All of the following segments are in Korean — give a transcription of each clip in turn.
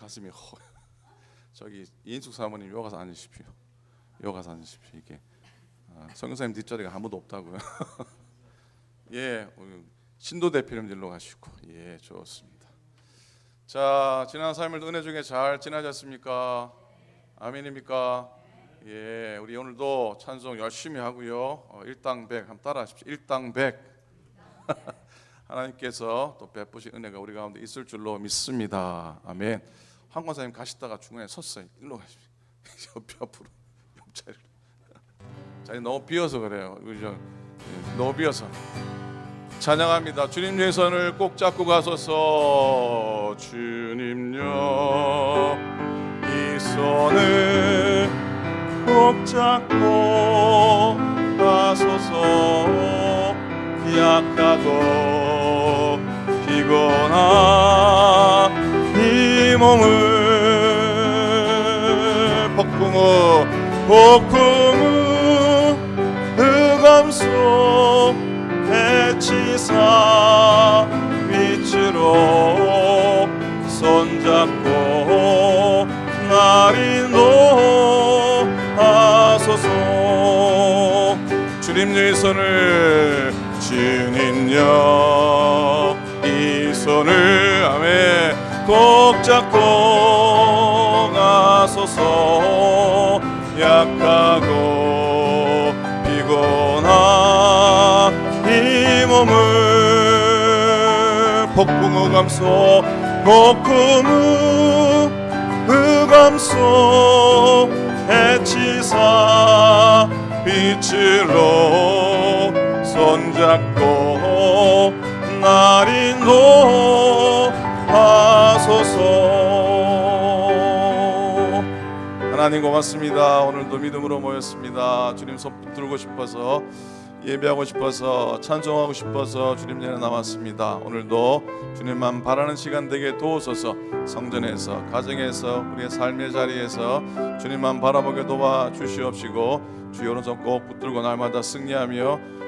가슴이 저기 이인숙 사모님 요 가서 앉으십시오. 요 가서 앉으십시오. 이게 성교사님 뒷자리가 아무도 없다고요. 예, 신도 대표님 일로 가시고. 예, 좋습니다. 자, 지난 3일 은혜 중에 잘 지나셨습니까? 아멘입니까? 예, 우리 오늘도 찬송 열심히 하고요. 일당백 한번 따라하십시오. 일당백. 하나님께서 또 베푸신 은혜가 우리 가운데 있을 줄로 믿습니다. 아멘. 한 권사님 가시다가 중간에 섰어요. 일로 가십시오. 옆으로, 옆자리로. 자리 너무 비어서 그래요. 그죠? 너무 비어서. 찬양합니다. 주님의 손을 꼭 잡고 가소서. 주님여 이 손을 꼭 잡고 가소서. 약하고 피곤한 이 몸을 폭풍우 흑암속 해치사 빛으로 손잡고 날 인도하소서. 주님의 손을 주님여 이 손을 아멘 꼭 잡고 가소서. 약하고 피곤한 이 몸을 폭풍흑암속 흑암속 해치사 빛으로 손잡고 날 인도하소서. 하나님 고맙습니다. 오늘도 믿음으로 모였습니다. 주님 손 붙들고 싶어서, 예배하고 싶어서, 찬송하고 싶어서 주님 전에 나왔습니다. 오늘도 주님만 바라는 시간 되게 도우소서. 성전에서, 가정에서, 우리의 삶의 자리에서 주님만 바라보게 도와주시옵시고, 주의 오른손 꼭 붙들고 날마다 승리하며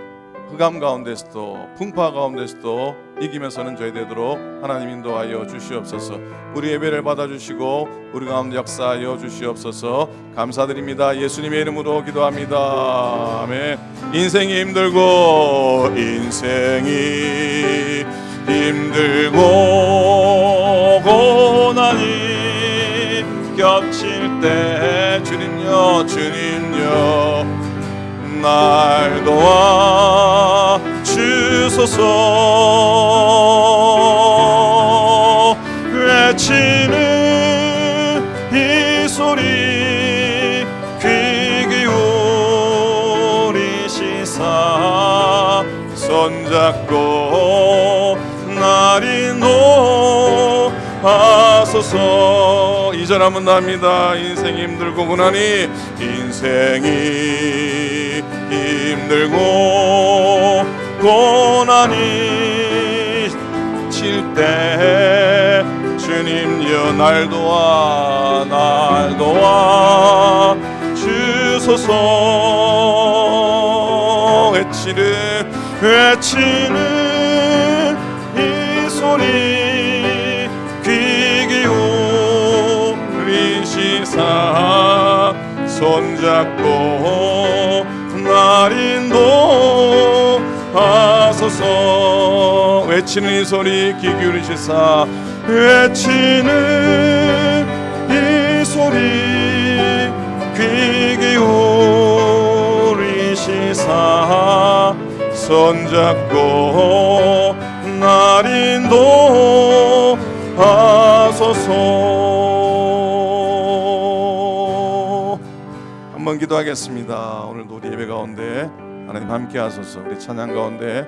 흑암 가운데서도 풍파 가운데서도 이기며 서는 저희 되도록 하나님 인도하여 주시옵소서. 우리 예배를 받아주시고 우리 가운데 역사하여 주시옵소서. 감사드립니다. 예수님의 이름으로 기도합니다. 아멘. 인생이 힘들고 고난이 겹칠 때 주님여 날 도와 주소서. 외치는 이 소리 귀 기울이시사 손잡고 날 인도하소서. 이절 한번 더 합니다. 인생이 힘들고 고난이 힘들고 고난이 칠 때 주님여 날 도와 주소서. 외치는 이 소리 귀 기울이시사 손잡고 날 인도하소서. 외치는 이 소리 귀 기울이시사 외치는 이 소리 귀 기울이시사 손잡고 날 인도하소서. 한번 기도하겠습니다. 오늘도 우리 예배 가운데 하나님 함께 하소서. 우리 찬양 가운데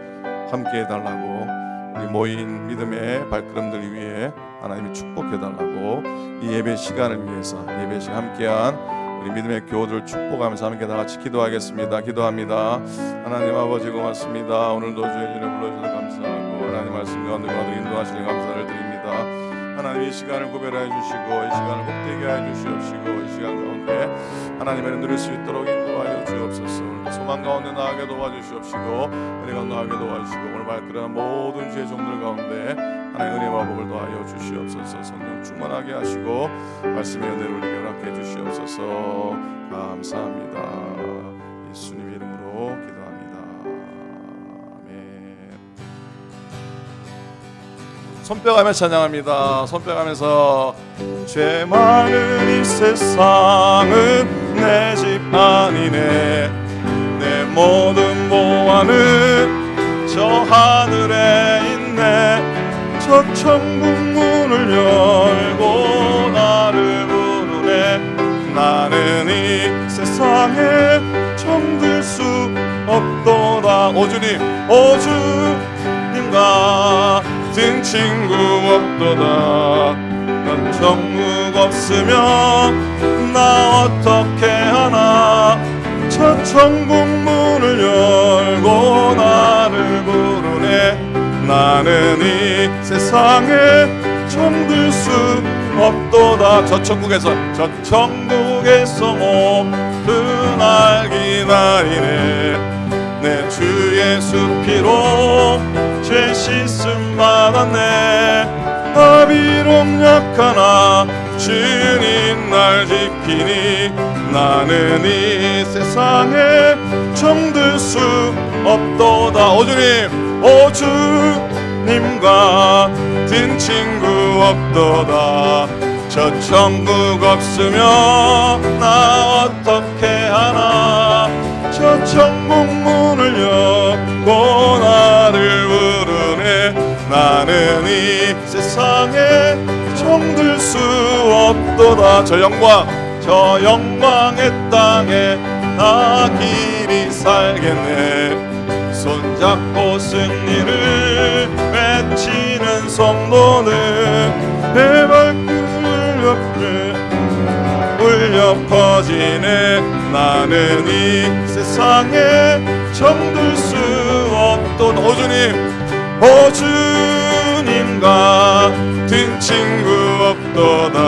함께 해달라고, 우리 모인 믿음의 발걸음들 위해 하나님이 축복해달라고, 이 예배 시간을 위해서 예배 시간 함께한 우리 믿음의 교우들 축복하면서 함께 다 같이 기도하겠습니다. 기도합니다. 하나님 아버지 고맙습니다. 오늘도 주의 이름을 불러주셔서 감사하고 하나님 말씀 가운데 인도하시니 감사를 드립니다. 하나님 이 시간을 구별하여 주시고 이 시간을 복되게 하여 주시옵시고 이 시간 가운데 하나님의 누릴 수 있도록 인도하여 주옵소서. 오늘도 소망 가운데 나아가게 도와주시옵시고 은혜 가운데 나아가게 도와주시고 오늘 발걸음한 모든 주의 종들 가운데 하나님의 은혜와 복을 더하여 주시옵소서. 성령 충만하게 하시고 말씀의 은혜를 우리에게 허락해 주시옵소서. 감사합니다. 예수님의 이름으로 기도합니다. 아멘. 손뼉하며 찬양합니다. 손뼉하면서 죄 많은 이 세상은 내 집 아니네. 내 모든 보화는 저 하늘에 있네. 저 천국 문을 열고 나를 부르네. 나는 이 세상에 정들 수 없도다. 오 주님, 오 주님과 같은 친구 없도다. 넌 정국 없으면 나 어떻게 하나. 저 천국 문을 열고 나를 부르네. 나는 이 세상에 정들 수 없도다. 저 천국에서 모두 날 기다리네. 내 주 예수 피로 죄 씻음 받았네. 나 비록 약하나 주님 날 지키니. 나는 이 세상에 정들 수 없도다. 오 주님, 오 주님과 같은 친구 없도다. 저 천국 없으면 나 어떻게 하나. 저 천국 문을 열고 나를 부르네. 나는 이 세상에 정들 수 없도다. 저 영광의 땅에 나 길이 살겠네. 손잡고 승리를 외치는 성도는 내 발길 옆에 울려 퍼지네. 나는 이 세상에 정들 수 없도다. 오 주님, 오 주님과 같은 친구 없도다.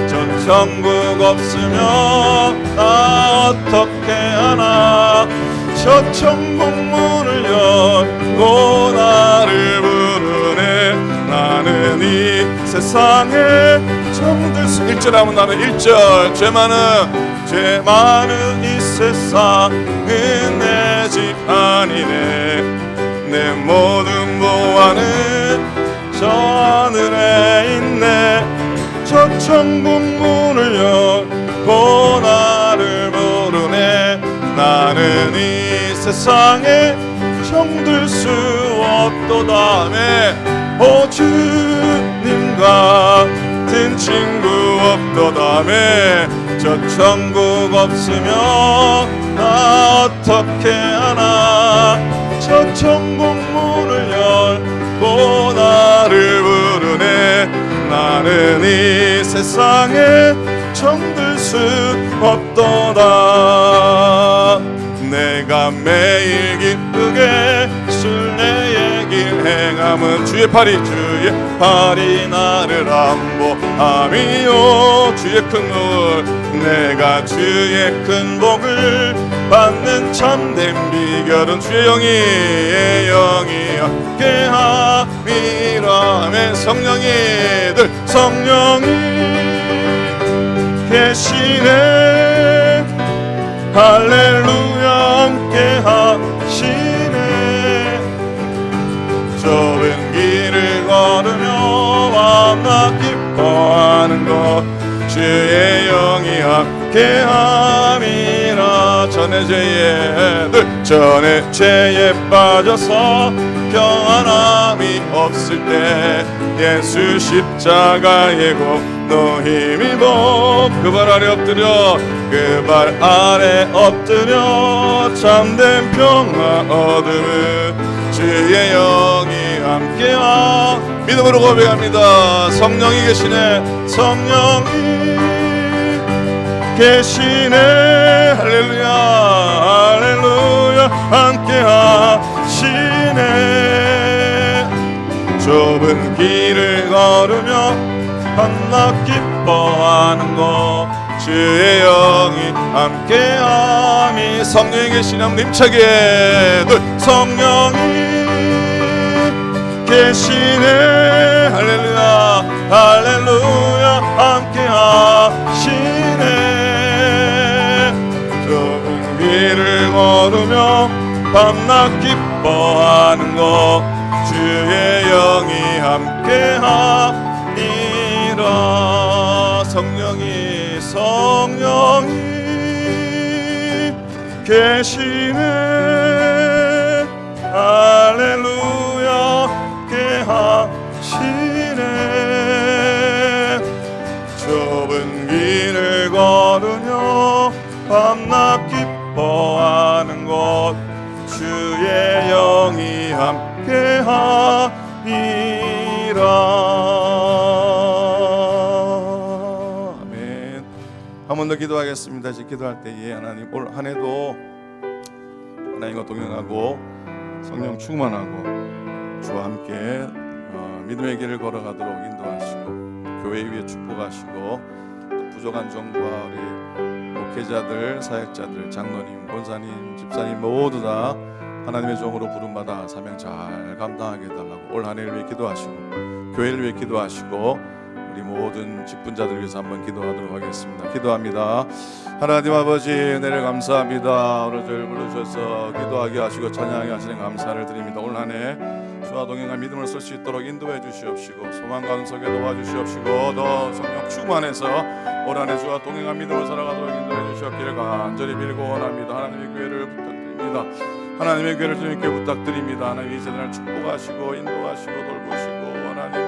전 천국 없으면 나 어떻게 하나. 저 천국 문을 열고 나를 부르네. 나는 이 세상에 정들 수. 1절 하면 나는 1절. 죄 많은 이 세상은 내 집 아니네. 내 모든 보화는 저 하늘에 있네. 저 천국 문을 열고 나를 부르네. 나는 이 세상에 정들 수 없도다. 오 주님과 같은 친구 없도다. 저 천국 없으면 나 어떻게 하나. 저 천국 문을 열고 나를 부르네. 나는 이 세상에 정들 수 없도다. 내가 매일 기쁘게 순례의 길 행함은 주의 팔이 나를 안보함이요. 주의 큰 물, 내가 주의 큰 복을 받는 참된 비결은 주의 영이 함께함이라. 아멘. 성령이 계시네. 할렐루야. 함께 하시네. 좁은 길을 걸으며 밤낮 기뻐하는 것 주의 영이 함께 함이라. 전에 죄에 빠져서 평안함이 없을 때 예수 십자가의 공로 힘입어 그 발 아래 엎드려 참된 평화 얻음은 주의 영이 함께하. 믿음으로 고백합니다. 성령이 계시네. 할렐루야 함께 하시네. 좁은 길을 걸으며 밤낮 기뻐하는 것 주의 영이 함께함이 성령이 계시는 한번 힘차게 성령이 계시네 할렐루야 할렐루야 함께하시네 좁은 길을 걸으며 밤낮 기뻐하는 것 주의 영이 함께하니라 성령이 계시네 할렐루야 함께하시네 좁은 길을 걸으며 밤낮 기뻐하는 것 주의 영이 함께하니라. 아멘. 한 번 더 기도하겠습니다. 이제 기도할 때에 하나님 올 한 해도 하나님과 동행하고 성령 충만하고 주와 함께 믿음의 길을 걸어가도록 인도하시고 교회 위에 축복하시고 또 부족한 종과 우리 목회자들, 사역자들, 장로님, 권사님, 집사님 모두 다 하나님의 종으로 부름받아 사명 잘 감당하게 해달라고 올 한 해를 위해 기도하시고 교회를 위해 기도하시고 우리 모든 직분자들 위해서 한번 기도하도록 하겠습니다. 기도합니다. 하나님 아버지 은혜를 감사합니다. 오늘 저를 불러주셔서 기도하게 하시고 찬양하게 하시는 감사를 드립니다. 올 한 해 주와 동행한 믿음을 쓸 수 있도록 인도해 주시옵시고 소망과 은석에 도와주시옵시고 더 성령 충만해서 올 한 해 주와 동행한 믿음을 살아가도록 인도해 주시옵기를 간절히 빌고 원합니다. 하나님의 교회를 부탁드립니다. 하나님의 교회를 주님께 부탁드립니다. 하나님 이 세대를 축복하시고 인도하시고 돌보시고 하나님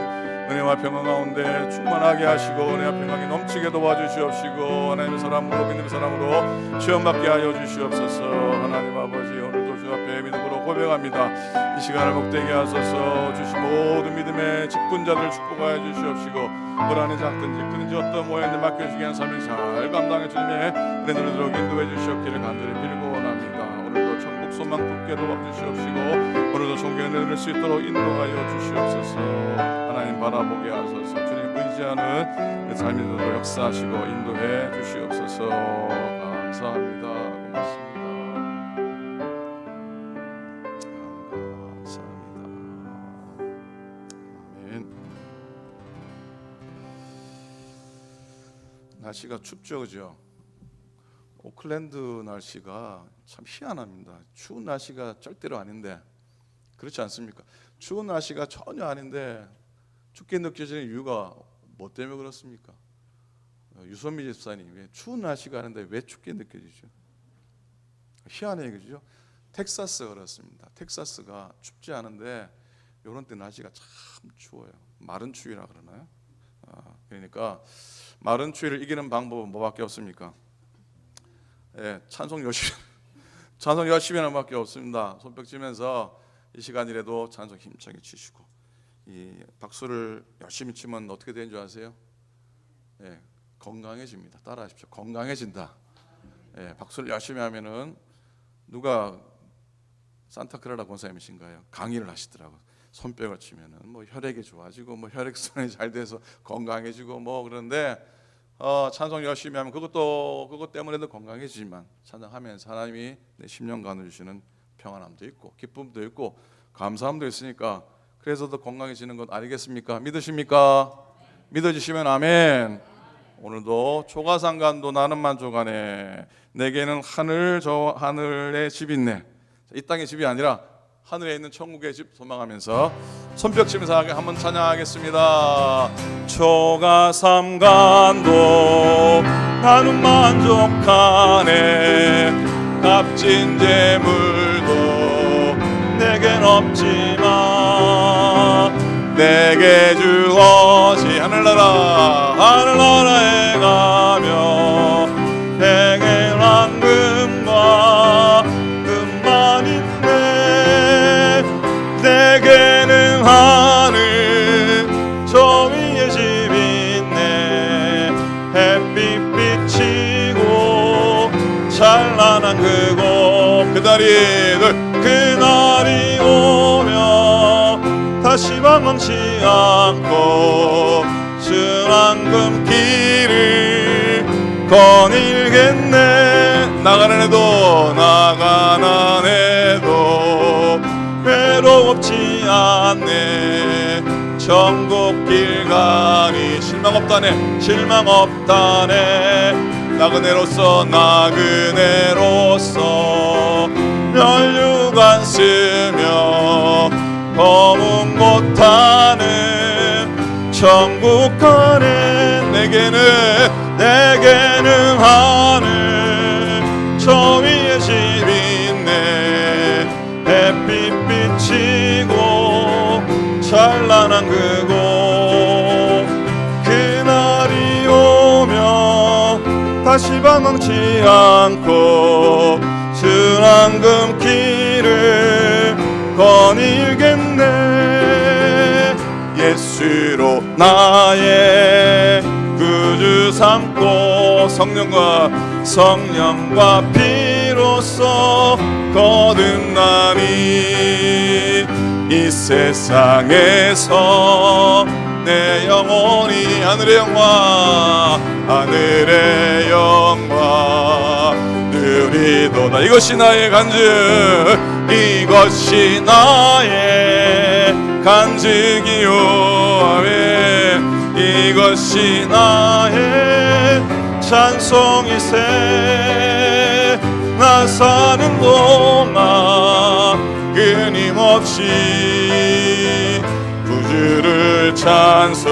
은혜와 평안 가운데 충만하게 하시고 은혜와 평안이 넘치게 도와주시옵시고 하나님의 사람으로 믿음의 사람으로 시험받게 하여 주시옵소서. 하나님 아버지 오늘도 주 앞에 믿음으로 고백합니다. 이 시간을 복되게 하소서. 주신 모든 믿음의 직분자들 축복하여 주시옵시고 불안의 작든지 크든지 어떤 모양인지 맡겨주시게 한 사명 잘 감당해 주님의 은혜를 들어 인도해 주시옵기를 간절히 빌고 원합니다. 오늘도 천국 소망 붙게 도와주시옵시고 오늘도 존귀의 은혜를 낼수 있도록 인도하여 주시옵소서. 하나님 바라보게 하소서. 주님 의지하는 내 삶에도 역사하시고 인도해 주시옵소서. 감사합니다. 고맙습니다. 감사합니다. 아멘. 날씨가 춥죠, 그죠? 오클랜드 날씨가 참 희한합니다. 추운 날씨가 절대로 아닌데 그렇지 않습니까? 추운 날씨가 전혀 아닌데 춥게 느껴지는 이유가 뭐 때문에 그렇습니까? 유선미 집사님, 추운 날씨가 아닌데 왜 춥게 느껴지죠? 희한해요, 그죠? 텍사스가 그렇습니다. 텍사스가 춥지 않은데 이런 때 날씨가 참 추워요. 마른 추위라 그러나요? 그러니까 마른 추위를 이기는 방법은 뭐밖에 없습니까? 찬송 열심히 하는 밖에 없습니다. 손뼉 치면서 이 시간이라도 찬송 힘차게 치시고 이 박수를 열심히 치면 어떻게 되는 줄 아세요? 건강해집니다. 따라하십시오. 건강해진다. 박수를 열심히 하면은 누가 산타크라라 권사님이신가요? 강의를 하시더라고요. 손뼉을 치면은 뭐 혈액이 좋아지고 뭐 혈액순환이 잘 돼서 건강해지고 뭐 그런데 찬송 열심히 하면 그것 때문에도 건강해지지만 찬양하면서 하나님이 내 심령간을 주시는 평안함도 있고 기쁨도 있고 감사함도 있으니까 그래서 더 건강해지는 것 아니겠습니까? 믿으십니까? 믿어지시면 아멘. 오늘도 초가상간도 나는 만족하네. 내게는 저 하늘에 집이 있네. 이 땅의 집이 아니라 하늘에 있는 천국의 집 소망하면서 손뼉 치면서 한번 찬양하겠습니다. 초가삼간도 나는 만족하네. 값진 재물도 내겐 없지만 내게 주어지 하늘나라에 가며 내게 황금과 금만 있네. 내게는 하늘 저 위에 집이 있네. 햇빛 비치고 찬란한 그곳 그날이 오면 다시 방황치 않고 주랑금 길을 거닐겠네. 나가는 해도 외롭지 않네. 천국 길 가니 실망 없다네. 나그네로서 멸류관 쓰며 검은 곳 타는 천국 안에 내게는 하늘 저 위에 집 있네. 햇빛 비치고 찬란한 그곳 그날이 오면 다시 방황치 않고 주랑금 길을 거닐겠네. 예수로 나의 구주 삼고 성령과 피로써 거듭나니 이 세상에서 내 영혼이 하늘의 영광 누리도다. 이것이 나의 간증이요. 아멘. 이것이 나의 찬송이세. 나 사는 동안 끊임없이 구주를 찬송하리.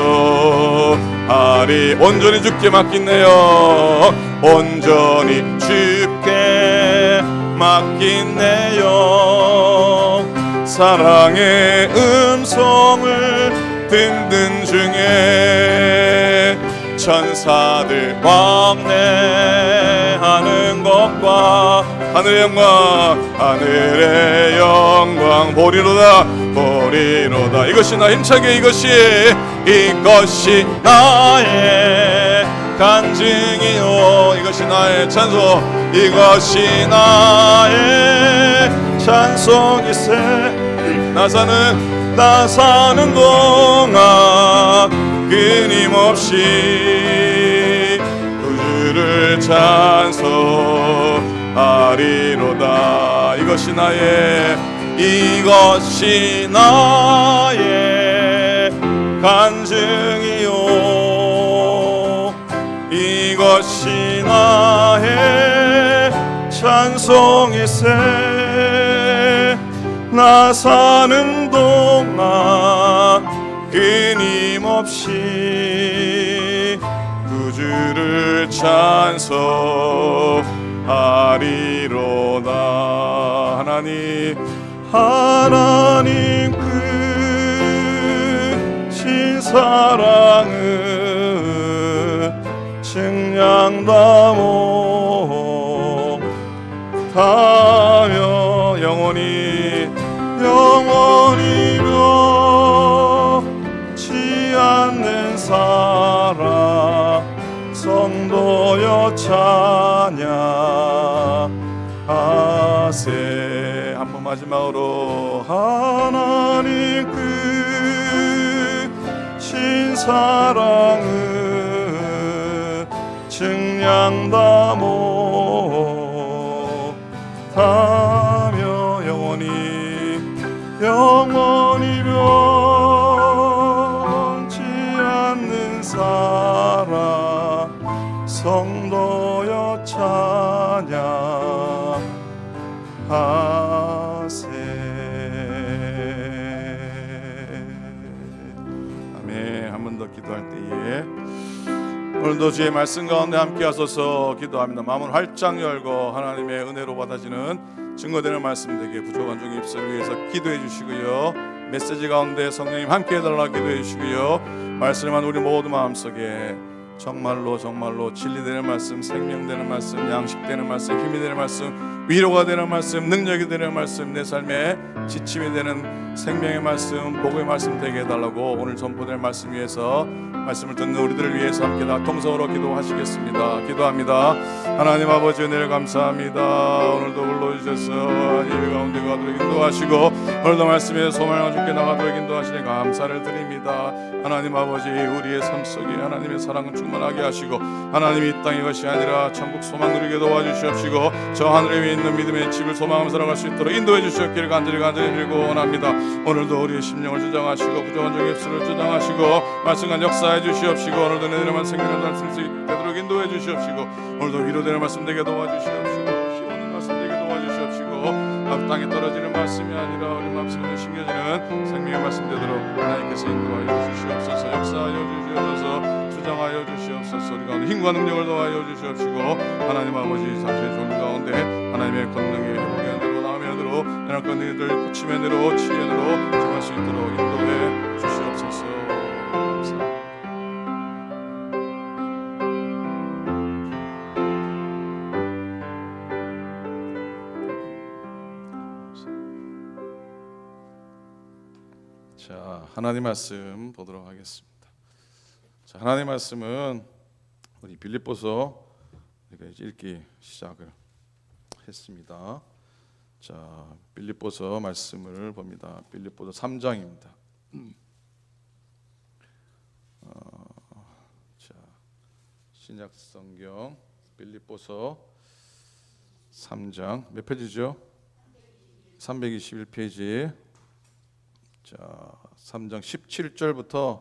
온전히 주께 맡긴네요. 온전히 주께 맡긴네요. 사랑의 음성을 듣는 중에 천사들 왕래하는 것과 하늘의 영광 보리로다. 이것이 나 힘차게 이것이 나의 간증이요. 이것이 나의 찬송. 이것이 나의 찬송이세. 나 사는 동안 끊임없이 구주를 찬송하리로다. 이것이 나의 간증이요. 이것이 나의 찬송이세. 나 사는 동안 끊임없이 구주를 찬송하리로다. 하나님 크신 사랑을 측량다모 타며 영원히 변치 않는 사랑 성도여 찬양하세. 한번 마지막으로 하나님 크신 사랑을 측량다모 타며 영원히 변치 않는 사랑 성도여 찬양하세. 아멘. 한 번 더 기도할 때에 오늘도 주의 말씀 가운데 함께 하소서 기도합니다. 마음을 활짝 열고 하나님의 은혜로 받아지는 증거되는 말씀 되게 부족한 중에 입술을 위해서 기도해 주시고요. 메시지 가운데 성령님 함께 해달라 기도해 주시고요. 말씀만 우리 모두 마음속에 정말로 진리되는 말씀, 생명되는 말씀, 양식되는 말씀, 힘이 되는 말씀, 위로가 되는 말씀, 능력이 되는 말씀, 내 삶에 지침이 되는 생명의 말씀, 복의 말씀 되게 해달라고 오늘 선포될 말씀 위해서 말씀을 듣는 우리들을 위해서 함께 다 통성으로 기도하시겠습니다. 기도합니다. 하나님 아버지 은혜를 감사합니다. 오늘도 불러주셔서 예배 가운데 가도록 인도하시고 오늘도 말씀에 소망을 주께 나가도록 인도하시니 감사를 드립니다. 하나님 아버지 우리의 삶 속에 하나님의 사랑을 충만하게 하시고 하나님이 이 땅의 것이 아니라 천국 소망 누리게 도와주시옵시고 저 하늘에 위에 있는 믿음의 집을 소망하며 살아갈 수 있도록 인도해 주시옵기를 간절히 빌고 원합니다. 오늘도 우리의 심령을 주장하시고 부정한 종의 입술을 주장하시고 말씀과 역사해 주시옵시고 오늘도 내일만 생명을 날 수 있도록 인도해 주시옵시고 오늘도 위로되는 말씀 되게 도와주시옵시고 힘없는 말씀 되게 도와주시옵시고 앞 땅에 떨어지는 말씀이 아니라 우리 마음속에 심겨지는 생명의 말씀 되도록 하나님께서 인도하여 주시옵소서. 역사하여 주시옵소서. 주장하여 주시옵소서. 우리 가운데 힘과 능력을 더하여 주시옵시고 하나님 아버지 자신의 존재 가운데 하나님의 권능의 회복의 은혜로 나음의 은혜로 연합 권능들 고침의 은혜로 치유의 은혜로 정할 수 있도록 인도해 주시옵소서. 자, 하나님 말씀 보도록 하겠습니다. 자, 하나님 말씀은 우리 빌립보서 우리가 이제 읽기 시작을 했습니다. 자, 빌립보서 말씀을 봅니다. 빌립보서 3장입니다. 자, 신약 성경 빌립보서 3장 몇 페이지죠? 321페이지. 자, 3장 17절부터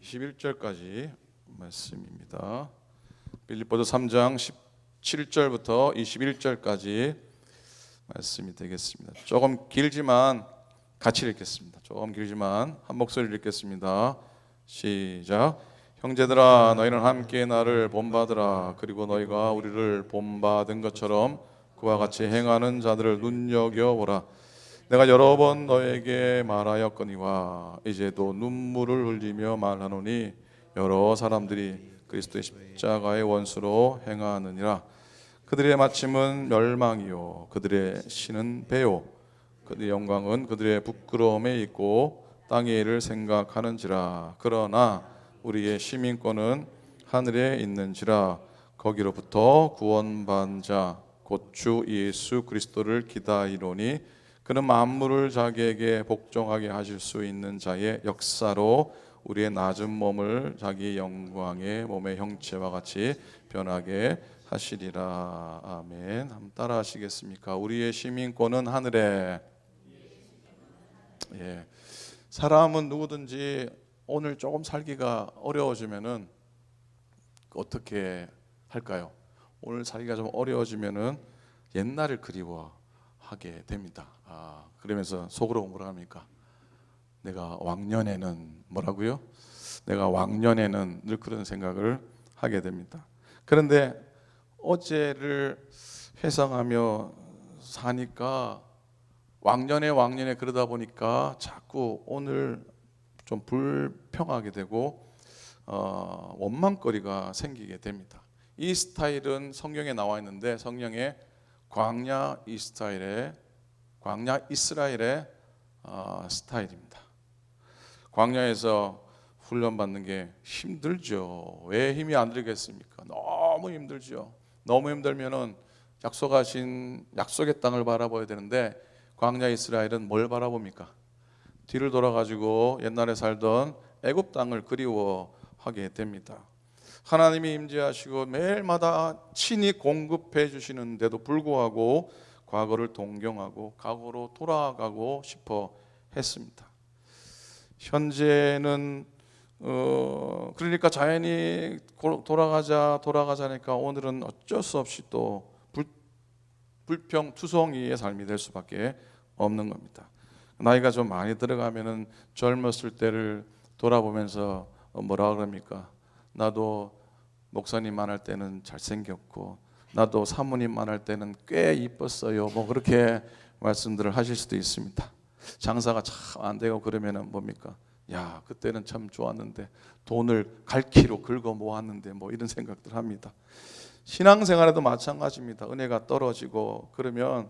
21절까지 말씀입니다. 빌립보서 3장 17절부터 21절까지 말씀이 되겠습니다. 조금 길지만 같이 읽겠습니다. 조금 길지만 한 목소리로 읽겠습니다. 시작. 형제들아 너희는 함께 나를 본받으라. 그리고 너희가 우리를 본받은 것처럼 그와 같이 행하는 자들을 눈여겨보라. 내가 여러 번 너에게 말하였거니와 이제도 눈물을 흘리며 말하노니 여러 사람들이 그리스도의 십자가의 원수로 행하느니라. 그들의 마침은 멸망이요 그들의 신은 배요 그들의 영광은 그들의 부끄러움에 있고 땅의 일을 생각하는지라. 그러나 우리의 시민권은 하늘에 있는지라. 거기로부터 구원받은 자 곧 주 예수 그리스도를 기다리노니 그는 만물을 자기에게 복종하게 하실 수 있는 자의 역사로 우리의 낮은 몸을 자기 영광의 몸의 형체와 같이 변하게 하시리라. 아멘. 한번 따라 하시겠습니까? 우리의 시민권은 하늘에. 예. 사람은 누구든지 오늘 조금 살기가 어려워지면은 어떻게 할까요? 오늘 살기가 좀 어려워지면은 옛날을 그리워하게 됩니다. 그러면서 속으로 뭐라 합니까? 내가 왕년에는 뭐라고요? 내가 왕년에는 늘 그런 생각을 하게 됩니다. 그런데 어제를 회상하며 사니까 왕년에 그러다 보니까 자꾸 오늘 좀 불평하게 되고 원망거리가 생기게 됩니다. 이 스타일은 성경에 나와 있는데 성경에 광야 이스라엘의 스타일입니다. 광야에서 훈련받는 게 힘들죠. 왜 힘이 안 들겠습니까? 너무 힘들죠. 너무 힘들면은 약속하신 약속의 땅을 바라봐야 되는데 광야 이스라엘은 뭘 바라봅니까? 뒤를 돌아가지고 옛날에 살던 애굽 땅을 그리워하게 됩니다. 하나님이 임재하시고 매일마다 친히 공급해 주시는데도 불구하고 과거를 동경하고 과거로 돌아가고 싶어 했습니다. 현재는 그러니까 자연히 돌아가자니까 오늘은 어쩔 수 없이 또 불평투성이의 삶이 될 수밖에 없는 겁니다. 나이가 좀 많이 들어가면은 젊었을 때를 돌아보면서 뭐라 그럽니까? 나도 목사님만 할 때는 잘생겼고 나도 사모님만 할 때는 꽤 이뻤어요. 뭐 그렇게 말씀들을 하실 수도 있습니다. 장사가 참 안 되고 그러면은 뭡니까? 야, 그때는 참 좋았는데 돈을 갈키로 긁어 모았는데 뭐 이런 생각들 합니다. 신앙생활에도 마찬가지입니다. 은혜가 떨어지고 그러면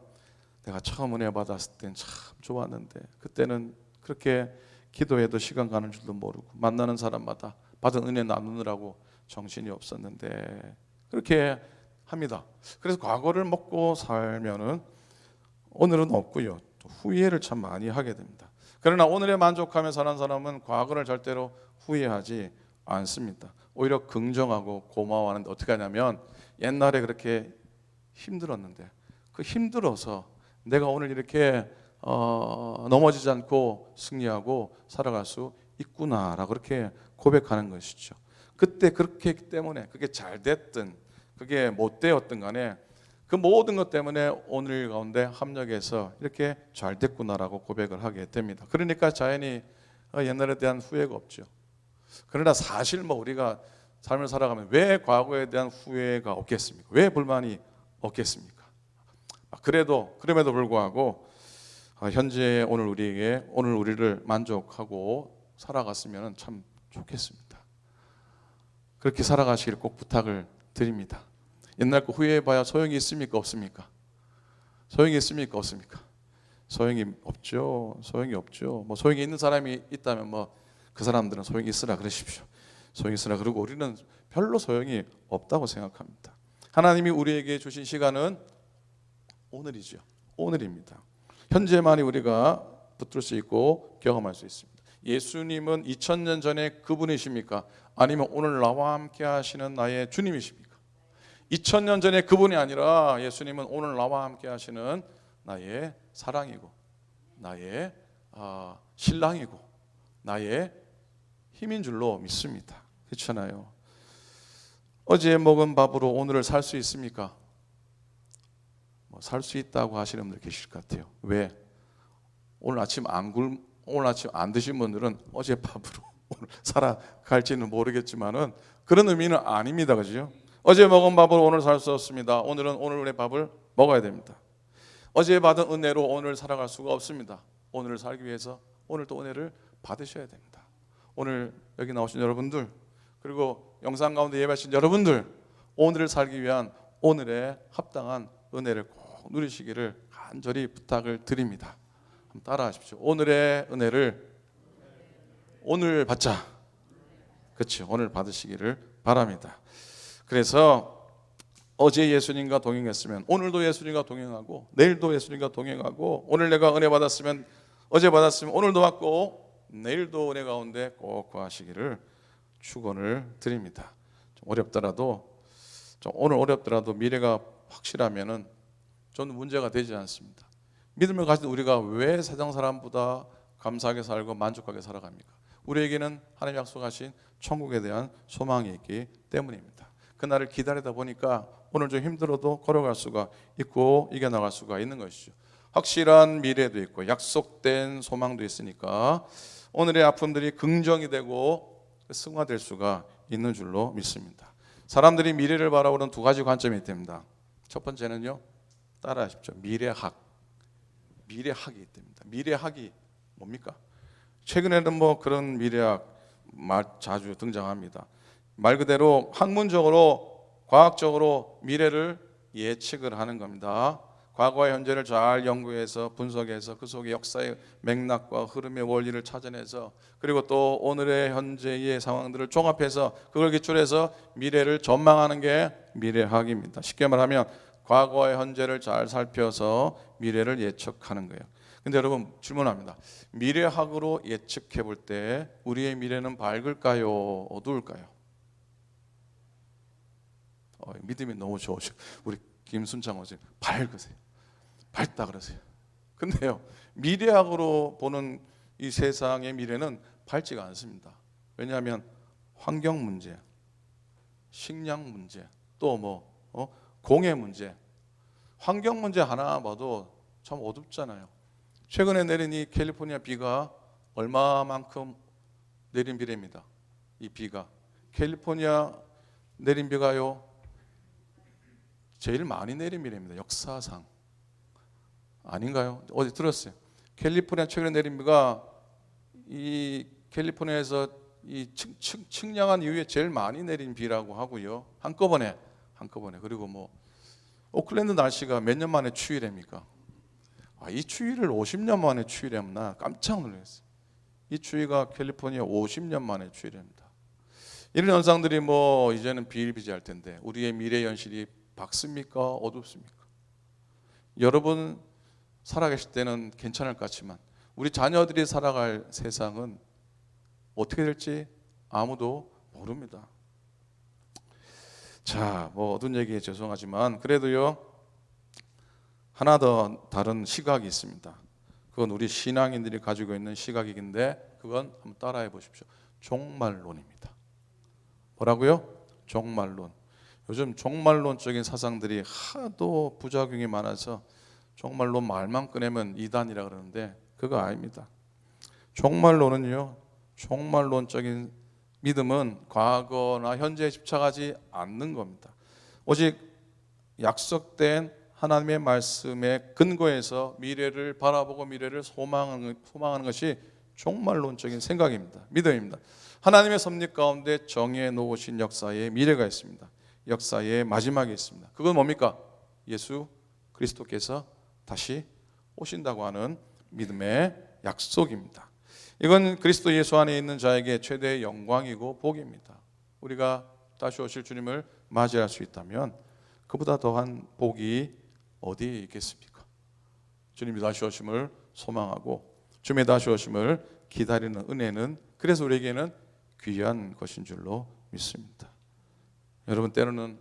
내가 처음 은혜 받았을 땐 참 좋았는데 그때는 그렇게 기도해도 시간 가는 줄도 모르고 만나는 사람마다 받은 은혜 나누느라고 정신이 없었는데 그렇게 합니다. 그래서 과거를 먹고 살면은 오늘은 없고요. 또 후회를 참 많이 하게 됩니다. 그러나 오늘에 만족하며 사는 사람은 과거를 절대로 후회하지 않습니다. 오히려 긍정하고 고마워하는데 어떻게 하냐면 옛날에 그렇게 힘들었는데 그 힘들어서 내가 오늘 이렇게 넘어지지 않고 승리하고 살아갈 수 있구나라고 그렇게 고백하는 것이죠. 그때 그렇게 했기 때문에 그게 잘 됐든 그게 못 되었든 간에 그 모든 것 때문에 오늘 가운데 합력해서 이렇게 잘 됐구나라고 고백을 하게 됩니다. 그러니까 자연히 옛날에 대한 후회가 없죠. 그러나 사실 우리가 삶을 살아가면 왜 과거에 대한 후회가 없겠습니까? 왜 불만이 없겠습니까? 그럼에도 불구하고 현재 오늘 우리를 만족하고 살아갔으면 참 좋겠습니다. 그렇게 살아가시길 꼭 부탁을 드립니다. 옛날 거 후회해봐야 소용이 있습니까? 없습니까? 소용이 있습니까? 없습니까? 소용이 없죠. 소용이 없죠. 소용이 있는 사람이 있다면 그 사람들은 소용이 있으라 그러십시오. 소용이 있으라 그러고 우리는 별로 소용이 없다고 생각합니다. 하나님이 우리에게 주신 시간은 오늘이죠. 오늘입니다. 현재만이 우리가 붙들 수 있고 경험할 수 있습니다. 예수님은 2000년 전에 그분이십니까? 아니면 오늘 나와 함께 하시는 나의 주님이십니까? 2000년 전에 그분이 아니라 예수님은 오늘 나와 함께 하시는 나의 사랑이고 나의 신랑이고 나의 힘인 줄로 믿습니다. 그렇잖아요. 어제 먹은 밥으로 오늘을 살 수 있습니까? 살 수 있다고 하시는 분들 계실 것 같아요. 왜? 오늘 아침 안 드신 분들은 어제 밥으로 오늘 살아갈지는 모르겠지만은 그런 의미는 아닙니다. 그죠? 어제 먹은 밥으로 오늘 살 수 없습니다. 오늘은 오늘의 밥을 먹어야 됩니다. 어제 받은 은혜로 오늘 살아갈 수가 없습니다. 오늘을 살기 위해서 오늘 또 은혜를 받으셔야 됩니다. 오늘 여기 나오신 여러분들 그리고 영상 가운데 예배하신 여러분들 오늘을 살기 위한 오늘의 합당한 은혜를 꼭 누리시기를 간절히 부탁을 드립니다. 한번 따라하십시오. 오늘의 은혜를 오늘 받자. 그렇죠. 오늘 받으시기를 바랍니다. 그래서 어제 예수님과 동행했으면 오늘도 예수님과 동행하고 내일도 예수님과 동행하고 오늘 내가 은혜 받았으면 어제 받았으면 오늘도 받고 내일도 은혜 가운데 꼭 구하시기를 축원을 드립니다. 좀 오늘 어렵더라도 미래가 확실하면은 저는 문제가 되지 않습니다. 믿음을 가진 우리가 왜 세상 사람보다 감사하게 살고 만족하게 살아갑니까? 우리에게는 하나님 약속하신 천국에 대한 소망이 있기 때문입니다. 그날을 기다리다 보니까 오늘 좀 힘들어도 걸어갈 수가 있고 이겨나갈 수가 있는 것이죠. 확실한 미래도 있고 약속된 소망도 있으니까 오늘의 아픔들이 긍정이 되고 승화될 수가 있는 줄로 믿습니다. 사람들이 미래를 바라보는 두 가지 관점이 있답니다. 첫 번째는요, 따라하십시오. 미래학이 있답니다. 미래학이 뭡니까? 최근에는 그런 미래학 말 자주 등장합니다. 말 그대로 학문적으로 과학적으로 미래를 예측을 하는 겁니다. 과거와 현재를 잘 연구해서 분석해서 그 속에 역사의 맥락과 흐름의 원리를 찾아내서 그리고 또 오늘의 현재의 상황들을 종합해서 그걸 기출해서 미래를 전망하는 게 미래학입니다. 쉽게 말하면 과거와 현재를 잘 살펴서 미래를 예측하는 거예요. 근데 여러분 질문합니다. 미래학으로 예측해 볼 때 우리의 미래는 밝을까요? 어두울까요? 믿음이 너무 좋으시고 우리 김순창 어제 밝으세요. 밝다 그러세요. 근데요 미래학으로 보는 이 세상의 미래는 밝지가 않습니다. 왜냐하면 환경 문제, 식량 문제, 또 공해 문제, 환경 문제 하나 봐도 참 어둡잖아요. 최근에 내린 이 캘리포니아 비가 얼마만큼 내린 비례입니다. 이 비가 캘리포니아 내린 비가요 제일 많이 내린 비례입니다. 역사상 아닌가요? 어디 들었어요? 캘리포니아 최근에 내린 비가 이 캘리포니아에서 이 측량한 이후에 제일 많이 내린 비라고 하고요. 한꺼번에 그리고 오클랜드 날씨가 몇 년 만에 추위랍니까? 이 추위를 50년 만에 추위랍나 깜짝 놀랐어요. 이 추위가 캘리포니아 50년 만에 추위랍니다. 이런 현상들이 이제는 비일비재할 텐데 우리의 미래 현실이 밝습니까? 어둡습니까? 여러분 살아계실 때는 괜찮을 것 같지만 우리 자녀들이 살아갈 세상은 어떻게 될지 아무도 모릅니다. 자, 뭐 어두운 얘기에 죄송하지만 그래도요, 하나 더 다른 시각이 있습니다. 그건 우리 신앙인들이 가지고 있는 시각인데 그건 한번 따라해 보십시오. 종말론입니다. 뭐라고요? 종말론. 요즘 종말론적인 사상들이 하도 부작용이 많아서 종말론 말만 꺼내면 이단이라 그러는데 그거 아닙니다. 종말론은요, 종말론적인 믿음은 과거나 현재에 집착하지 않는 겁니다. 오직 약속된 하나님의 말씀에 근거해서 미래를 바라보고 미래를 소망하는 것이 종말론적인 생각입니다. 믿음입니다. 하나님의 섭리 가운데 정해 놓으신 역사에 미래가 있습니다. 역사의 마지막이 있습니다. 그건 뭡니까? 예수 그리스도께서 다시 오신다고 하는 믿음의 약속입니다. 이건 그리스도 예수 안에 있는 자에게 최대의 영광이고 복입니다. 우리가 다시 오실 주님을 맞이할 수 있다면 그보다 더한 복이 어디에 있겠습니까? 주님이 다시 오심을 소망하고 주님의 다시 오심을 기다리는 은혜는 그래서 우리에게는 귀한 것인 줄로 믿습니다. 여러분, 때로는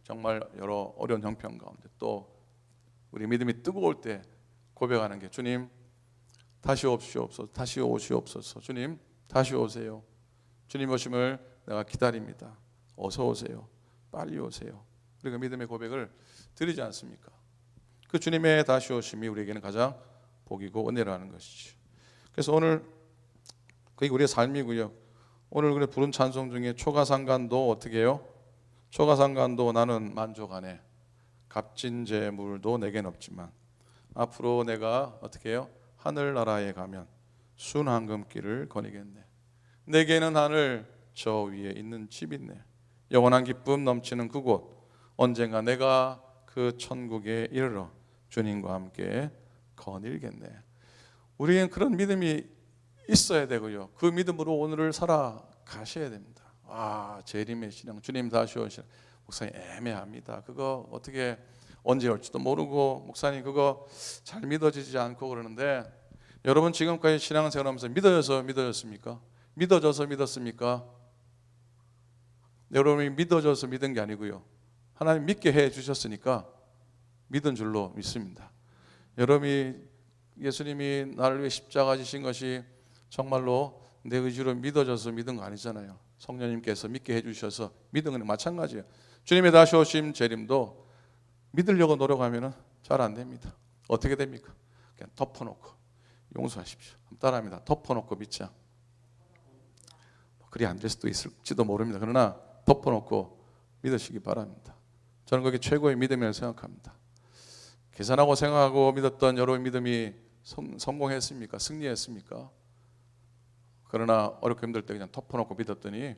정말 여러 어려운 형편 가운데 또 우리 믿음이 뜨거울 때 고백하는 게 주님 다시 오시옵소서, 다시 오시옵소서, 주님 다시 오세요, 주님 오심을 내가 기다립니다, 어서 오세요, 빨리 오세요. 우리가 믿음의 고백을 드리지 않습니까? 그 주님의 다시 오심이 우리에게는 가장 복이고 은혜라는 것이죠. 그래서 오늘 그게 우리의 삶이고요. 오늘 그래 부른 찬송 중에 초가상간도 어떻게 해요? 초가상간도 나는 만족하네, 값진 재물도 내겐 없지만 앞으로 내가 어떻게 해요? 하늘나라에 가면 순황금길을 거니겠네. 내게는 하늘 저 위에 있는 집 있네. 영원한 기쁨 넘치는 그곳, 언젠가 내가 그 천국에 이르러 주님과 함께 거닐겠네. 우리는 그런 믿음이 있어야 되고요. 그 믿음으로 오늘을 살아가셔야 됩니다. 재림의 신앙, 주님 다시 오시는 목사님 애매합니다. 그거 어떻게 언제 올지도 모르고 목사님 그거 잘 믿어지지 않고 그러는데, 여러분 지금까지 신앙생활 하면서 믿어졌습니까? 믿어져서 믿었습니까? 여러분이 믿어져서 믿은 게 아니고요, 하나님 믿게 해 주셨으니까 믿은 줄로 믿습니다. 여러분이 예수님이 나를 위해 십자가 지신 것이 정말로 내 의지로 믿어져서 믿은 거 아니잖아요. 성령님께서 믿게 해주셔서 믿은 건 마찬가지예요. 주님의 다시 오심 재림도 믿으려고 노력하면 잘 안 됩니다. 어떻게 됩니까? 그냥 덮어놓고 용서하십시오. 따라합니다. 덮어놓고 믿자. 그리 안 될 수도 있을지도 모릅니다. 그러나 덮어놓고 믿으시기 바랍니다. 저는 그게 최고의 믿음이라고 생각합니다. 계산하고 생각하고 믿었던 여러분의 믿음이 성공했습니까? 승리했습니까? 그러나 어렵고 힘들 때 그냥 덮어놓고 믿었더니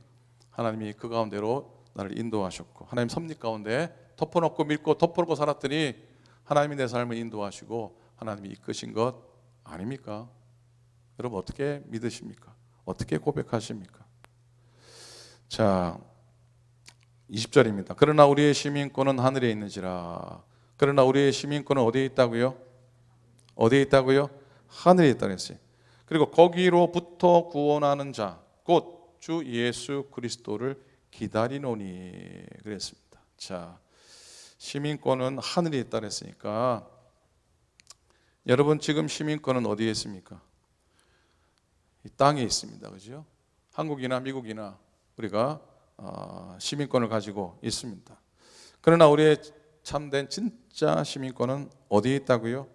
하나님이 그 가운데로 나를 인도하셨고, 하나님 섭리 가운데 덮어놓고 믿고 덮어놓고 살았더니 하나님이 내 삶을 인도하시고 하나님이 이끄신 것 아닙니까? 여러분 어떻게 믿으십니까? 어떻게 고백하십니까? 자, 20절입니다. 그러나 우리의 시민권은 하늘에 있는지라. 그러나 우리의 시민권은 어디에 있다고요? 어디에 있다고요? 하늘에 있다고 했어요. 그리고 거기로부터 구원하는 자, 곧 주 예수 그리스도를 기다리노니 그랬습니다. 자, 시민권은 하늘에 있다 그랬으니까 여러분 지금 시민권은 어디에 있습니까? 이 땅에 있습니다. 그죠? 한국이나 미국이나 우리가 시민권을 가지고 있습니다. 그러나 우리의 참된 진짜 시민권은 어디에 있다고요?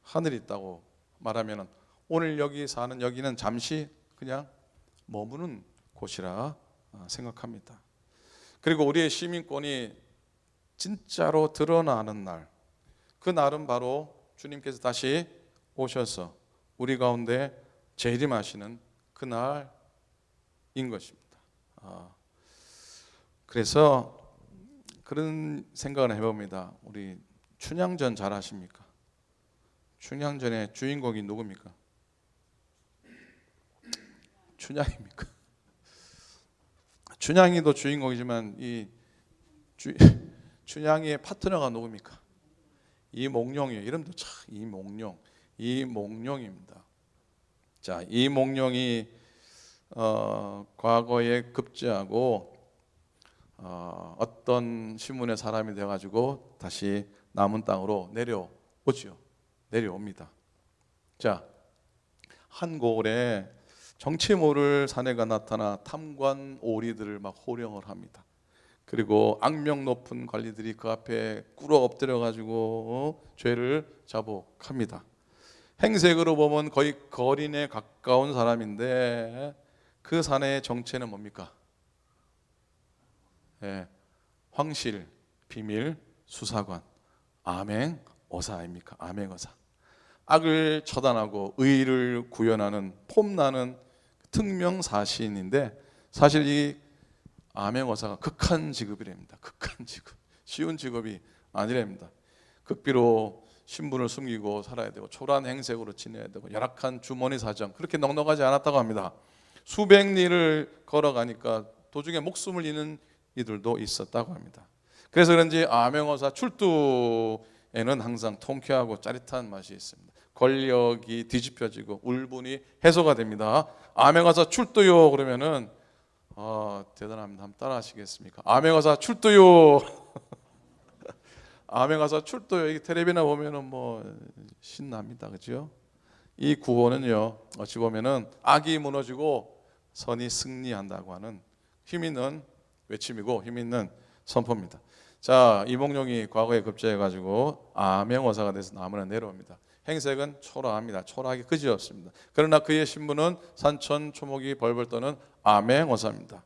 하늘에 있다고 말하면 오늘 여기 사는 여기는 잠시 그냥 머무는 곳이라 생각합니다. 그리고 우리의 시민권이 진짜로 드러나는 날, 그 날은 바로 주님께서 다시 오셔서 우리 가운데 재림하시는 그 날인 것입니다. 그래서 그런 생각을 해봅니다. 우리 춘향전 잘 아십니까? 춘향전의 주인공이 누굽니까? 춘향입니까? 춘향이도 주인공이지만 이 춘향이의 파트너가 누굽니까? 이몽룡이에요. 이름도 참 이몽룡. 이몽룡입니다. 자, 이몽룡이 과거에 급제하고 어떤 신분의 사람이 돼가지고 다시 남은 땅으로 내려오죠. 내려옵니다. 자, 한 고을에 정체 모를 사내가 나타나 탐관 오리들을 막 호령을 합니다. 그리고 악명 높은 관리들이 그 앞에 꿇어 엎드려 가지고 죄를 자복합니다. 행색으로 보면 거의 거린에 가까운 사람인데 그 사내의 정체는 뭡니까? 예, 황실, 비밀, 수사관, 암행어사 아닙니까? 암행어사. 악을 처단하고 의를 구현하는 폼나는 특명사시인인데 사실 이 암행어사가 극한 직업이랍니다. 극한 직업. 쉬운 직업이 아니랍니다. 극비로 신분을 숨기고 살아야 되고 초라한 행색으로 지내야 되고 열악한 주머니 사정 그렇게 넉넉하지 않았다고 합니다. 수백 리를 걸어가니까 도중에 목숨을 잃는 이들도 있었다고 합니다. 그래서 그런지 암행어사 출두에는 항상 통쾌하고 짜릿한 맛이 있습니다. 권력이 뒤집혀지고 울분이 해소가 됩니다. 암행어사 출두요 그러면은 대단합니다. 한번 따라 하시겠습니까? 암행어사 출두요. 암행어사 출두요. 이게 텔레비나 보면은 뭐 신납니다. 그죠? 이 구호는요. 어찌 보면은 악이 무너지고 선이 승리한다고 하는 힘 있는 외침이고 힘 있는 선포입니다. 자, 이몽룡이 과거에 급제해가지고 암행어사가 돼서 남원에 내려옵니다. 행색은 초라합니다. 초라하기 그지없습니다. 그러나 그의 신분은 산천 초목이 벌벌 떠는 암행어사입니다.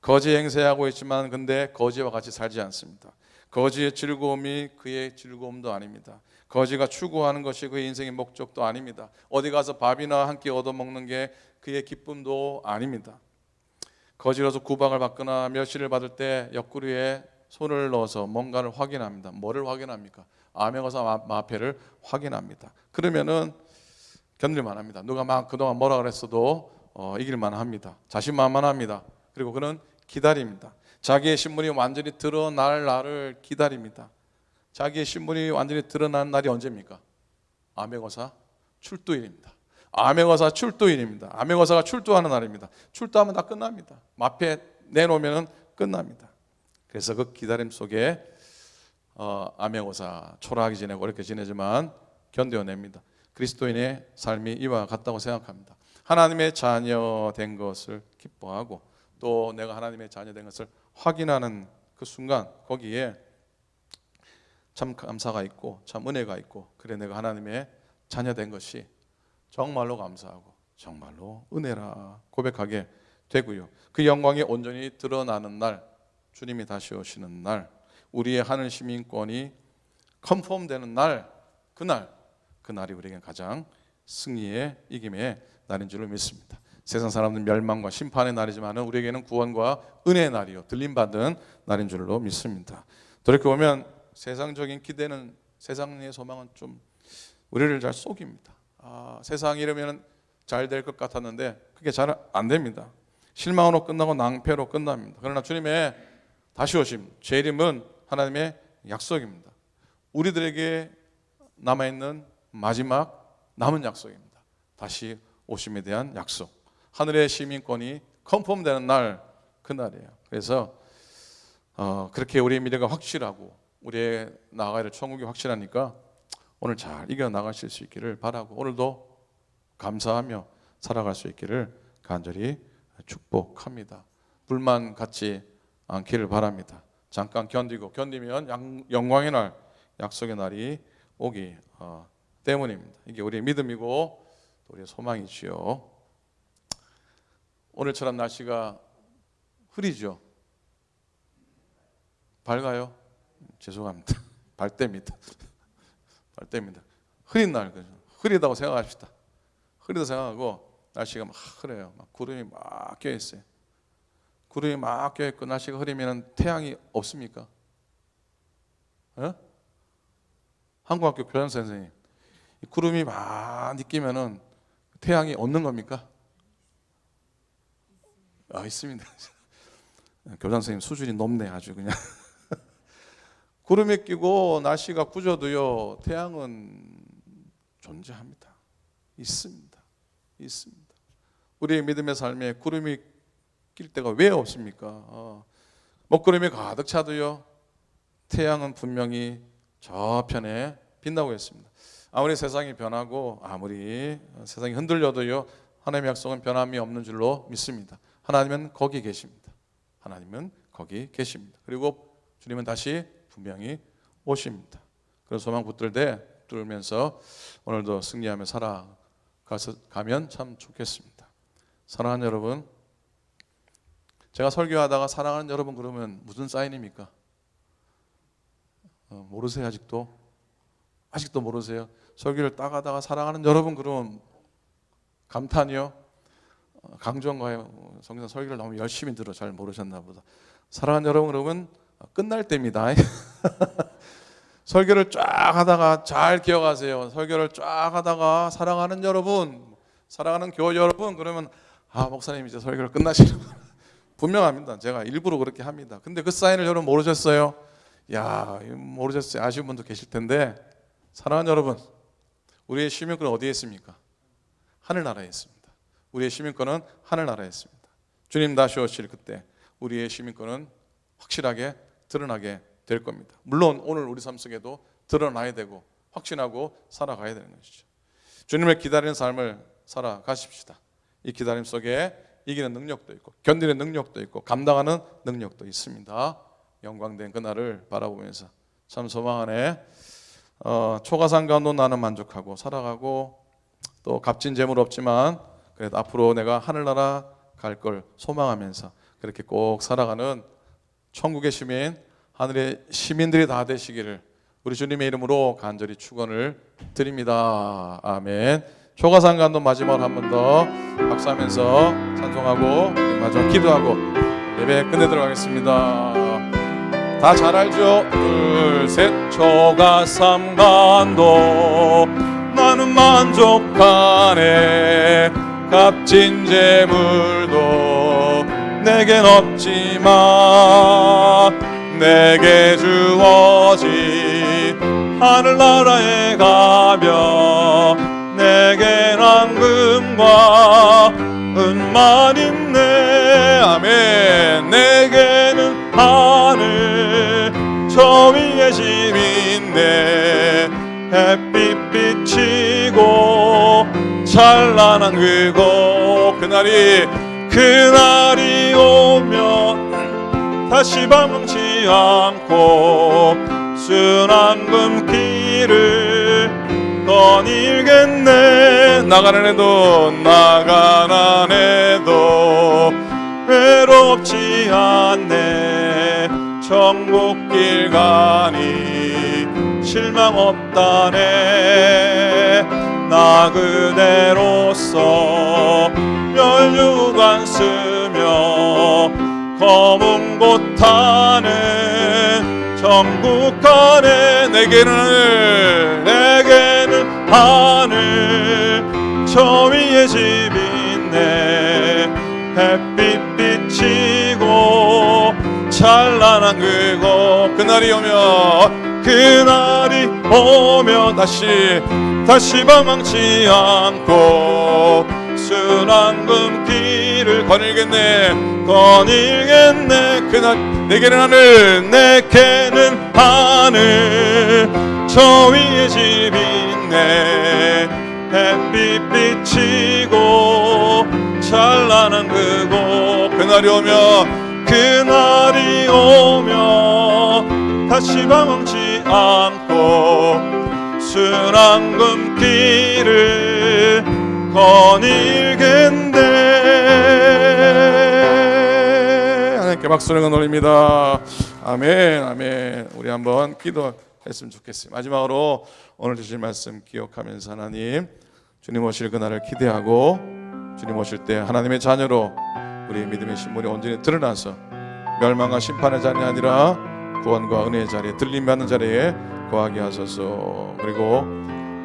거지 행세하고 있지만 근데 거지와 같이 살지 않습니다. 거지의 즐거움이 그의 즐거움도 아닙니다. 거지가 추구하는 것이 그의 인생의 목적도 아닙니다. 어디 가서 밥이나 한 끼 얻어먹는 게 그의 기쁨도 아닙니다. 거지로서 구박을 받거나 멸시를 받을 때 옆구리에 손을 넣어서 뭔가를 확인합니다. 뭐를 확인합니까? 암행어사 마패를 확인합니다. 그러면은 견딜만 합니다. 누가 막 그동안 뭐라 그랬어도 이길만 합니다. 자신만만합니다. 그리고 그는 기다립니다. 자기의 신분이 완전히 드러날 날을 기다립니다. 자기의 신분이 완전히 드러나는 날이 언제입니까? 암행어사 출두일입니다. 암행어사 출두일입니다. 암행어사가 출두하는 날입니다. 출두하면 다 끝납니다. 마패 내놓으면 끝납니다. 그래서 그 기다림 속에 암행어사 초라하게 지내고 이렇게 지내지만 견뎌냅니다. 그리스도인의 삶이 이와 같다고 생각합니다. 하나님의 자녀 된 것을 기뻐하고 또 내가 하나님의 자녀 된 것을 확인하는 그 순간 거기에 참 감사가 있고 참 은혜가 있고 그래 내가 하나님의 자녀 된 것이 정말로 감사하고 정말로 은혜라 고백하게 되고요. 그 영광이 온전히 드러나는 날 주님이 다시 오시는 날 우리의 하늘 시민권이 컨펌되는 날 그날이 우리에게 가장 승리의 이김의 날인 줄로 믿습니다. 세상 사람들은 멸망과 심판의 날이지만 우리에게는 구원과 은혜의 날이요 들림받은 날인 줄로 믿습니다. 돌이켜보면 세상적인 기대는 세상의 소망은 좀 우리를 잘 속입니다. 세상 이러면 잘 될 것 같았는데 그게 잘 안 됩니다. 실망으로 끝나고 낭패로 끝납니다. 그러나 주님의 다시 오심 재림은 하나님의 약속입니다. 우리들에게 남아있는 마지막 남은 약속입니다. 다시 오심에 대한 약속. 하늘의 시민권이 컨펌되는 날 그날이에요. 그래서 그렇게 우리의 미래가 확실하고 우리의 나아갈 일 천국이 확실하니까 오늘 잘 이겨나가실 수 있기를 바라고 오늘도 감사하며 살아갈 수 있기를 간절히 축복합니다. 불만 갖지 않기를 바랍니다. 잠깐 견디면 영광의 날 약속의 날이 오기 때문입니다. 이게 우리의 믿음이고 우리의 소망이지요. 오늘처럼 날씨가 흐리죠. 밝아요? 죄송합니다. 밝답니다. 밝답니다. 흐린 날 그죠? 흐리다고 생각합시다. 흐리다고 생각하고 날씨가 막 흐려요. 막 구름이 막 껴 있어요. 구름이 막 껴 있고 날씨가 흐리면 태양이 없습니까? 한국학교 교장 선생님, 구름이 많이 끼면은 태양이 없는 겁니까? 있습니다. 교장 선생님 수준이 높네 아주 그냥. 구름이 끼고 날씨가 꾸져도요, 태양은 존재합니다. 있습니다. 우리의 믿음의 삶에 구름이 낄 때가 왜 없습니까? 먹구름이 가득 차도요, 태양은 분명히 저편에 빛나고 있습니다. 아무리 세상이 변하고 아무리 세상이 흔들려도요, 하나님의 약속은 변함이 없는 줄로 믿습니다. 하나님은 거기 계십니다. 그리고 주님은 다시 분명히 오십니다. 그런 소망 붙들면서 오늘도 승리하며 살아가면 참 좋겠습니다. 사랑하는 여러분, 제가 설교하다가 사랑하는 여러분 그러면 무슨 사인입니까? 모르세요? 아직도 모르세요? 설교를 딱 하다가 사랑하는 여러분 그러면 감탄이요? 강조한가요? 성경 설교를 너무 열심히 들어 잘 모르셨나 보다. 사랑하는 여러분 그러면 끝날 때입니다. 설교를 쫙 하다가 잘 기억하세요. 설교를 쫙 하다가 사랑하는 여러분, 사랑하는 교회 여러분 그러면 목사님 이제 설교를 끝나시는구나. 분명합니다. 제가 일부러 그렇게 합니다. 근데 그 사인을 여러분 모르셨어요? 모르셨어요. 아쉬운 분도 계실 텐데, 사랑하는 여러분, 우리의 시민권은 어디에 있습니까? 하늘나라에 있습니다. 우리의 시민권은 하늘나라에 있습니다. 주님 다시 오실 그때 우리의 시민권은 확실하게 드러나게 될 겁니다. 물론 오늘 우리 삶 속에도 드러나야 되고 확신하고 살아가야 되는 것이죠. 주님을 기다리는 삶을 살아가십시다. 이 기다림 속에 이기는 능력도 있고 견디는 능력도 있고 감당하는 능력도 있습니다. 영광된 그날을 바라보면서 참 소망 안에 초가상 가운데 나는 만족하고 살아가고, 또 값진 재물 없지만 그래도 앞으로 내가 하늘나라 갈 걸 소망하면서 그렇게 꼭 살아가는 천국의 시민, 하늘의 시민들이 다 되시기를 우리 주님의 이름으로 간절히 축원을 드립니다. 아멘. 초가상 간도 마지막으로 한 번 더 박수하면서 찬송하고 마지막 기도하고 예배 끝내도록 하겠습니다. 다 잘 알죠? 둘, 셋. 초가상 간도 나는 만족하네. 값진 재물도 내겐 없지만 내게 주어진 하늘나라에 가면 내겐 황금과 은만 있네. 아멘. 내게는 하늘 저 위에 집 있네. 햇빛 비치고 찬란한 그곳, 그날이 오면 다시 방황치 않고 순한 금길을 거닐겠네. 나가는 해도 외롭지 않네. 천국길 가니 실망 없다네. 나 그대로서 멸류관 쓰며 검은 곳 타는 천국 가네. 내게는 하늘 저 위에 집 있네. 햇빛 비치고 찬란한 그곳, 그날이 오면 다시 방황치 않고 순한 금길을 거닐겠네. 그날 내게는 하늘 저 위에 집 있네. 햇빛 비치고 찬란한 그곳, 그날이 오면 다시 방황치 않고 순한 금길을 거닐겠네. 하나님께 박수를 올립니다. 아멘, 아멘. 우리 한번 기도했으면 좋겠습니다. 마지막으로 오늘 주실 말씀 기억하면서 하나님, 주님 오실 그날을 기대하고 주님 오실 때 하나님의 자녀로 우리의 믿음의 신분이 온전히 드러나서 멸망과 심판의 자리가 아니라 구원과 은혜의 자리에, 들림 받는 자리에 거하게 하소서. 그리고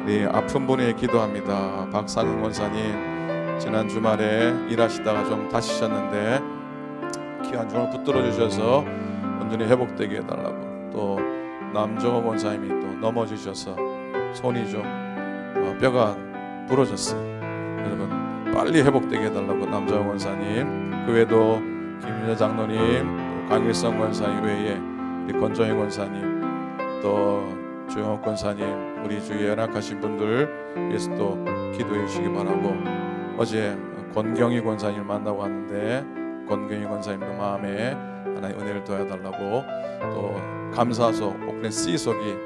우리 아픈 분에 기도합니다. 박상흥 원사님, 지난 주말에 일하시다가 좀 다치셨는데 귀한 주말 붙들어 주셔서 온전히 회복되게 해달라고, 또 남정호 권사님이 또 넘어지셔서 손이 좀 뼈가 부러졌어요. 여러분 빨리 회복되게 해달라고 남정호 권사님, 그 외에도 김윤자 장로님, 또 강일성 권사님 외에 우리 권정희 권사님, 또 조영옥 권사님, 우리 주위에 연약하신 분들 위해서 또 기도해 주시기 바라고, 어제 권경희 권사님을 만나고 왔는데 권경희 권사님도 마음에 하나님 은혜를 더해달라고, 또 감사소 오클랜드 C속이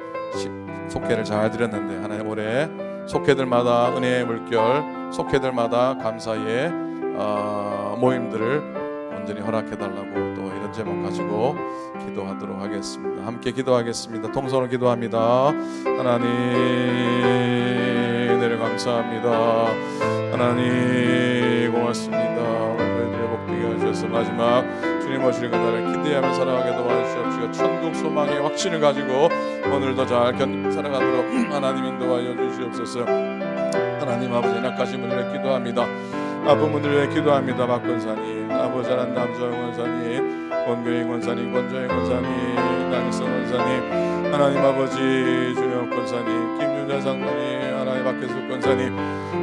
속회를 잘 드렸는데 하나님 올해 속회들마다 은혜의 물결, 속회들마다 감사의 모임들을 온전히 허락해달라고 또 이런 제목 가지고 기도하도록 하겠습니다. 함께 기도하겠습니다. 통성으로 기도합니다. 하나님 은혜를 감사합니다. 하나님 고맙습니다. 오늘 저희들의 복되게 하셔서 마지막 주님 오시는 그날을 기대하며 살아가게 도와주시옵시고, 천국 소망의 확신을 가지고 오늘도 잘 살아가도록 하나님 인도하여 주시옵소서. 하나님 아버지, 약하신 분들에 기도합니다. 아픈 분들을 위해 기도합니다. 박 권사님, 아버지 하나님, 남정호 권사님, 권경희 권사님, 권정희 권사님, 강일성 권사님, 하나님 아버지 주영 권사님, 김윤자 장로님, 하나님 박혜숙 권사님,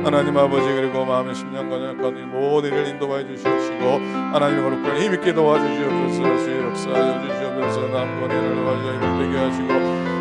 하나님 아버지, 그리고 마음의 심령과 건일 모든 일을 인도하여 주시옵시고, 하나님 거룩한 힘있게 도와주시옵소서. 주의 역사하여 주시옵소서. 남권회를 도와주시어 힘되게 하시고,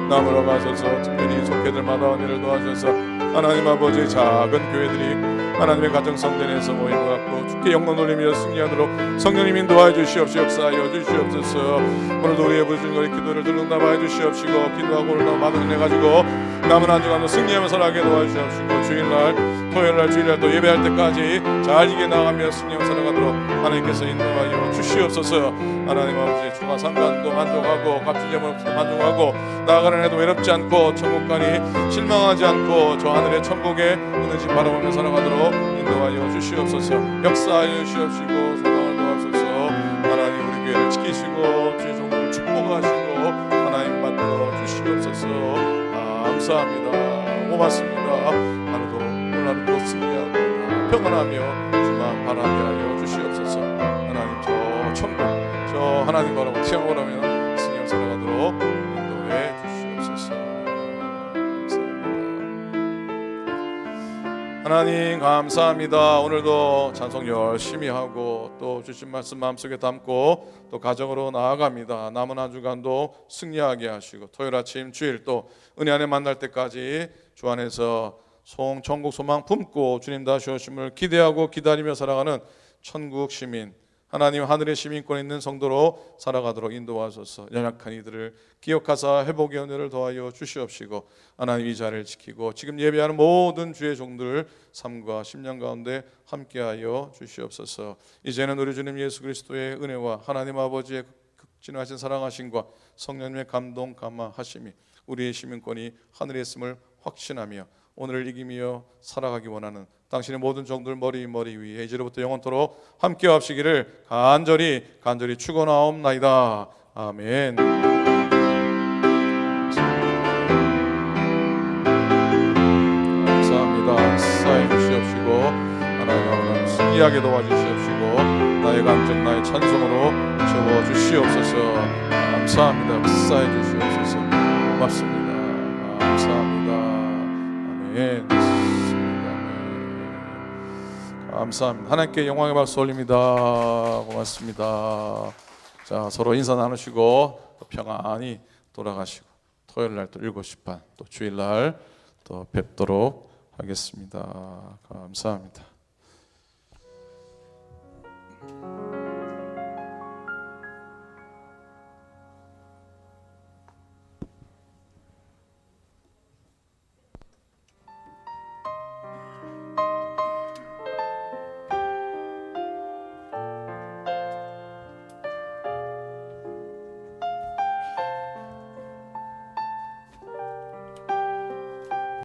남으로 가셔서 특별히 속회들마다 은혜를 도와주셔서 하나님 아버지 작은 교회들이 하나님의 가정 성전에서 모임을 갖고 주께 영광 돌리며 승리하도록 성령님 인도하여 주시옵시고, 역사하여 주시옵소서. 오늘도 우리의 부르짖는 우리 기도를 들응답하여 주시옵시고, 기도하고 올라가 받은 은혜 가지고 남은 한 주간도 승리하며 살아가게 도와주시옵시고, 주일날 토요일날 주일날 또 예배할 때까지 잘 이겨 나가며 승리하며 살아가도록 하나님께서 인도하여 주시옵소서. 하나님 아버지, 주가 상관도 만족하고 값지점없도 만족하고 나아가는 해도 외롭지 않고 천국간이 실망하지 않고 저 하늘의 천국에 어느 집 바라보며 살아가도록 인도하여 주시옵소서. 역사하여 주시옵시고 소망을 도와주소서. 하나님 우리 교회를 지키시고 주의 종들을 축복하시고 하나님 만들어 주시옵소서. 감사합니다. 고맙습니다. 하루도 오늘 하루도 승리하고 평안하며 주만 바라게 하여 주시옵소서. 하나님 저 천국 저 하나님 바라고 태어나면 승리하며 살아가도록 인도해 주시옵소서. 하나님 감사합니다. 오늘도 찬송 열심히 하고 또 주신 말씀 마음속에 담고 또 가정으로 나아갑니다. 남은 한 주간도 승리하게 하시고 토요일 아침 주일 또 은혜 안에 만날 때까지 주 안에서 천국 소망 품고 주님 다시 오심을 기대하고 기다리며 살아가는 천국 시민, 하나님 하늘의 시민권에 있는 성도로 살아가도록 인도하소서. 연약한 이들을 기억하사 회복의 은혜를 더하여 주시옵시고, 하나님 이 자리를 지키고 지금 예배하는 모든 주의 종들 삶과 심령 가운데 함께하여 주시옵소서. 이제는 우리 주님 예수 그리스도의 은혜와 하나님 아버지의 극진하신 사랑하심과 성령님의 감동 감화하심이 우리의 시민권이 하늘에 있음을 확신하며 오늘을 이기며 살아가기 원하는 당신의 모든 종들 머리 위에 이제로부터 영원토록 함께 하시기를 간절히 축원하옵나이다. 아멘. 감사합니다. 사인 주시옵시고 하나님 승리하게 도와주시옵시고 나의 감정 나의 찬송으로 채워 주시옵소서. 감사합니다. 사인 주시옵소서. 고맙습니다. 감사합니다. 아멘. 감사합니다. 하나님께 영광의 박수 올립니다. 고맙습니다. 자, 서로 인사 나누시고 또 평안히 돌아가시고 토요일 날 또 7시 반 또 주일 날 또 뵙도록 하겠습니다. 감사합니다.